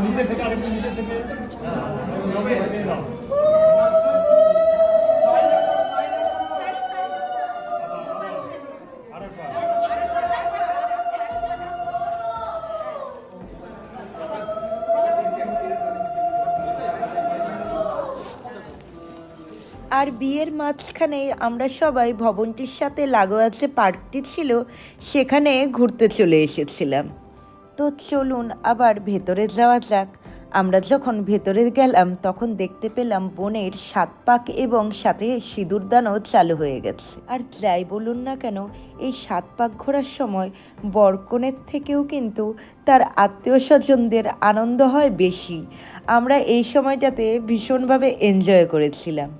নিচে থেকে আরেকটু নিচে থেকে দাও। আর বিয়ের মাঝখানে আমরা সবাই ভবনটির সাথে লাগোয়া যে পার্কটি ছিল সেখানে ঘুরতে চলে এসেছিলাম। তো চলুন আবার ভেতরে যাওয়া যাক। আমরা যখন ভেতরে গেলাম তখন দেখতে পেলাম বোনের 7 পাক এবং সাথে সিঁদুরদানও চালু হয়ে গেছে। আর যাই বলুন না কেন, এই 7 পাক ঘোরার সময় বরকনের থেকেও কিন্তু তার আত্মীয় স্বজনদের আনন্দ হয় বেশি। আমরা এই সময়টাতে ভীষণভাবে এনজয় করেছিলাম।